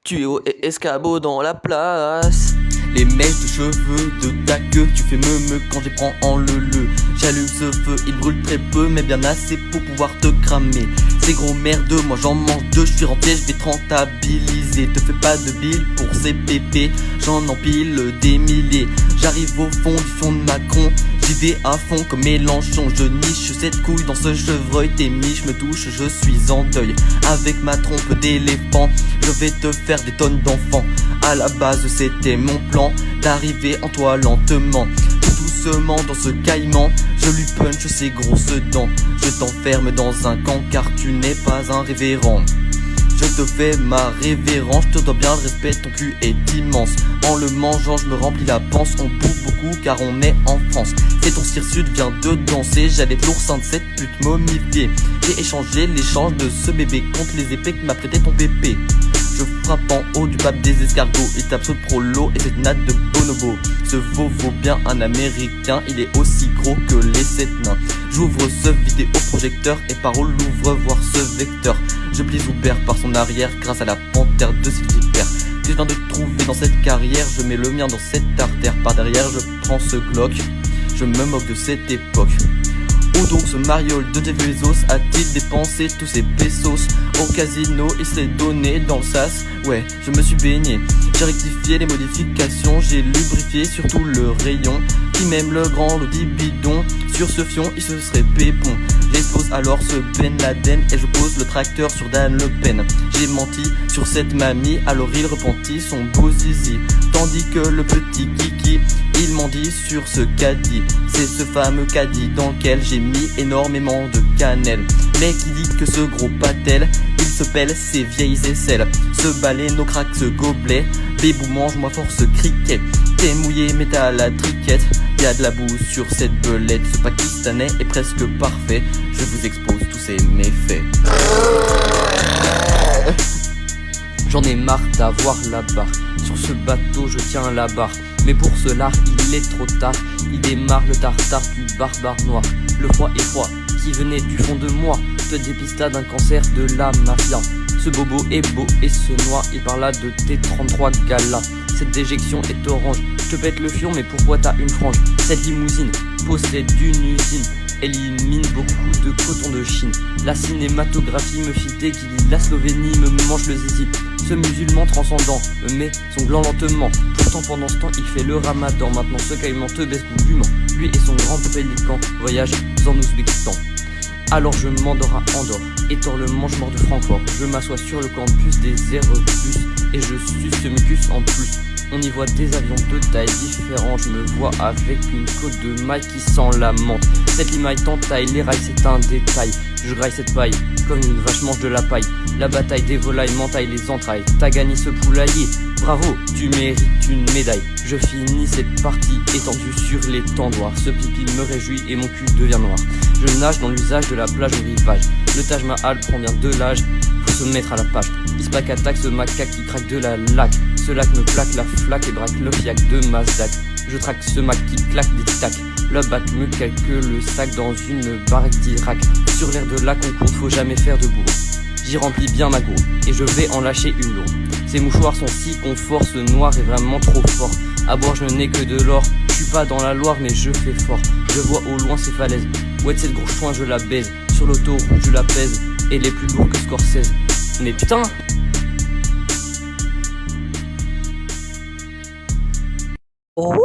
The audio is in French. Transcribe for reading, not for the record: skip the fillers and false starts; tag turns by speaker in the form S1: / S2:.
S1: tuyau et escabeau dans la place.
S2: Les mèches de cheveux de ta queue, tu fais me quand j'y prends en le. J'allume ce feu, il brûle très peu, mais bien assez pour pouvoir te cramer. Ces gros merdeux, moi j'en mange deux, je suis rentier, je vais te rentabiliser. Te fais pas de bile pour ces pépés, j'en empile des milliers. J'arrive au fond du fond de Macron, j'y vais à fond comme Mélenchon. Je niche cette couille dans ce chevreuil, tes miches me touchent, je suis en deuil. Avec ma trompe d'éléphant, je vais te faire des tonnes d'enfants. À la base c'était mon plan, d'arriver en toi lentement. Tout doucement dans ce caïman, je lui punch ses grosses dents. Je t'enferme dans un camp car tu n'es pas un révérend. Je te fais ma révérence, je te dois bien le respect, ton cul est immense. En le mangeant je me remplis la panse, on bouffe beaucoup car on est en France. C'est ton cire sud vient de danser, j'allais l'oursin de cette pute momifiée. J'ai échangé l'échange de ce bébé contre les épées que m'a prêté ton pépé. Je frappe en haut du pape des escargots, il tape sur le prolo et cette natte de bonobo. Ce veau vaut bien un américain, il est aussi gros que les 7 nains. J'ouvre ce vidéoprojecteur et parole l'ouvre voir ce vecteur. Je plie Uber par son arrière grâce à la panthère de Sylvie Père. Que je viens de trouver dans cette carrière, je mets le mien dans cette artère. Par derrière je prends ce Glock, je me moque de cette époque. Où donc ce mariole de Jeff Bezos a-t-il dépensé tous ses pesos? Au casino il s'est donné dans le sas, ouais je me suis baigné. J'ai rectifié les modifications, j'ai lubrifié surtout le rayon. Qui m'aime le grand l'audi bidon, sur ce fion il se serait pépon. J'expose alors ce Ben Laden et je pose le tracteur sur Dan Le Pen. J'ai menti sur cette mamie, alors il repentit son beau zizi. Tandis que le petit Kiki, il mendie sur ce caddie. C'est ce fameux caddie dans lequel j'ai mis énormément de cannelle. Mais qui dit que ce gros patel, il se pèle ses vieilles aisselles. Ce balai, nos cracks, ce gobelet, bébou mange-moi fort ce criquet. T'es mouillé mais t'as la triquette, y'a de la boue sur cette belette. Ce pakistanais est presque parfait, je vous expose tous ces méfaits.
S1: J'en ai marre d'avoir la barre, sur ce bateau je tiens la barre. Mais pour cela il est trop tard, il démarre le tartare du barbare noir. Le froid est froid, qui venait du fond de moi, te dépista d'un cancer de la mafia. Ce bobo est beau et se noie, il parla de tes 33 galas. Cette déjection est orange, je te pète le fion mais pourquoi t'as une frange? Cette limousine possède une usine, élimine beaucoup de coton de Chine. La cinématographie me fit déguiler, la Slovénie me mange le zizi. Ce musulman transcendant me met son gland lentement. Pourtant pendant ce temps il fait le ramadan. Maintenant ce caïman te baisse goulûment. Lui et son grand pélican voyagent en Ouzbékistan. Alors je m'endors à Andorre, étors le mange-mort de Francfort. Je m'assois sur le campus des Airbus et je suce ce mucus en plus. On y voit des avions de taille différentes. Je me vois avec une côte de maille qui sent la menthe. Cette limaille t'entaille, les rails c'est un détail. Je graille cette paille comme une vache mange de la paille. La bataille des volailles m'entaille les entrailles. T'as gagné ce poulailler, bravo, tu mérites une médaille. Je finis cette partie étendue sur les tendoirs. Ce pipi me réjouit et mon cul devient noir. Je nage dans l'usage de la plage au rivage. Le Taj Mahal prend bien de l'âge, faut se mettre à la page. Ispac attaque ce macaque qui craque de la laque. Ce lac me plaque la flaque et braque le fiac de Mazdak. Je traque ce mac qui claque des tic-tac. Le bac me calque le sac dans une baraque d'Irak. Sur l'air de la concours, faut jamais faire de bourre. J'y remplis bien ma gourde et je vais en lâcher une lourde. Ces mouchoirs sont si confort, ce noir est vraiment trop fort. À boire je n'ai que de l'or, je suis pas dans la Loire mais je fais fort. Je vois au loin ces falaises, ouais cette grosse chouin je la baise. Sur l'autoroute je la pèse, elle est plus lourde que Scorsese. Mais putain!
S3: Wouh!